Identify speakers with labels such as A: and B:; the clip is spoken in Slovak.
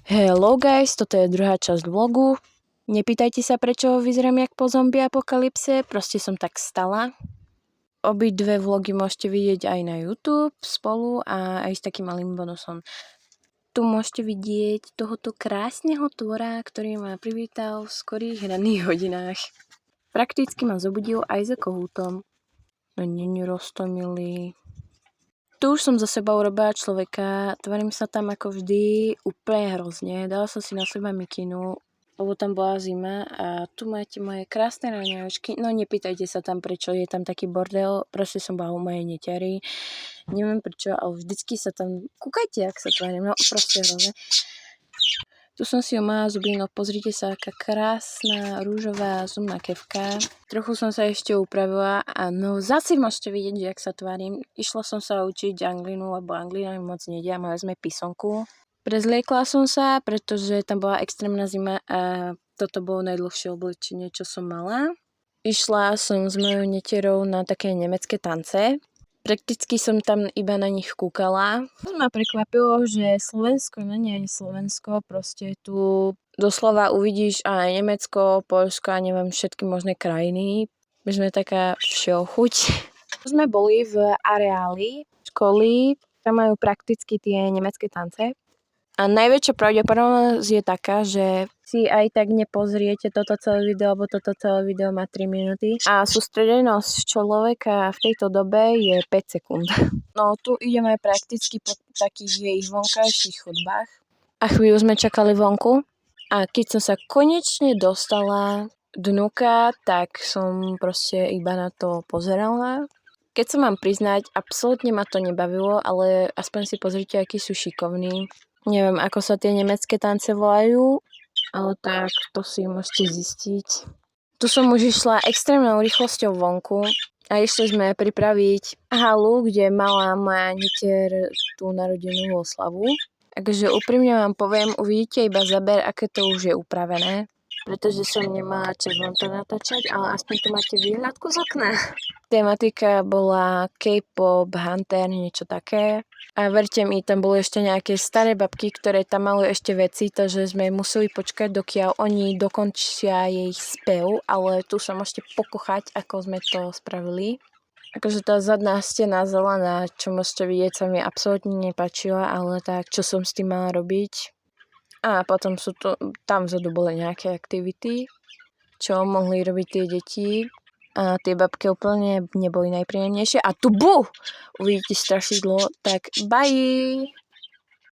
A: Hello guys, toto je druhá časť vlogu. Nepýtajte sa, prečo vyzerám jak po zombie apokalypse, proste som tak stala. Obidve vlogy môžete vidieť aj na YouTube spolu a aj s takým malým bonusom. Tu môžete vidieť tohoto krásneho tvora, ktorý ma privítal v skorých ranných hodinách. Prakticky ma zobudil aj za kohútom. No nie roztomilý. Tu už som za seba urobila človeka, tvarím sa tam ako vždy úplne hrozne, dala som si na seba mikinu, lebo tam bola zima a tu máte moje krásne raňajčky, no nepýtajte sa tam prečo je tam taký bordel, proste som bola u mojej netery, neviem prečo, ale vždycky sa tam, kúkajte, ak sa tvarím, no proste hrozne. Tu som si umala zuby, no pozrite sa, aká krásna rúžová zubná kefka. Trochu som sa ešte upravila a no zase môžete vidieť, jak sa tvarím. Išla som sa učiť anglinu, lebo anglina mi moc nedia, mali sme písomku. Prezliekla som sa, pretože tam bola extrémna zima a toto bolo najdlhšie oblečenie, čo som mala. Išla som s mojou netierou na také nemecké tance. Prakticky som tam iba na nich kúkala. Ma prekvapilo, že Slovensko nie je Slovensko, proste tu doslova uvidíš aj Nemecko, Poľsko a neviem všetky možné krajiny. My sme taká všeochuť. Sme boli v areáli školy, tam majú prakticky tie nemecké tance. A najväčšia pravdepodobnosť je taká, že si aj tak nepozriete toto celé video, lebo toto celé video má 3 minúty. A sústredenosť človeka v tejto dobe je 5 sekúnd. No tu ideme prakticky po takých ich vonkajších chodbách. A chvíľu sme čakali vonku. A keď som sa konečne dostala dnuka, tak som proste iba na to pozerala. Keď sa mám priznať, absolútne ma to nebavilo, ale aspoň si pozrite, akí sú šikovní. Neviem, ako sa tie nemecké tance volajú, ale tak to si môžete zistiť. Tu som už išla extrémnou rýchlosťou vonku a išli sme pripraviť halu, kde mala moja netier tú narodenovú oslavu. Takže úprimne vám poviem, uvidíte iba záber, aké to už je upravené. Pretože som nemala čas vám to natáčať, ale aspoň tu máte výhľadku z okna. Tematika bola K-pop, Hunter, niečo také. A verte mi, tam boli ešte nejaké staré babky, ktoré tam mali ešte veci, takže sme museli počkať, dokiaľ oni dokončia jej spev, ale tu sa môžete pokochať, ako sme to spravili. Akože tá zadná stena zelená, čo môžete vidieť, sa mi absolútne nepáčila, ale tak, čo som s tým mala robiť? A potom sú to, tam vzadu boli nejaké aktivity, čo mohli robiť tie deti. A tie babky úplne neboli najpríjemnejšie. A tu uvidíte strašidlo, tak bye!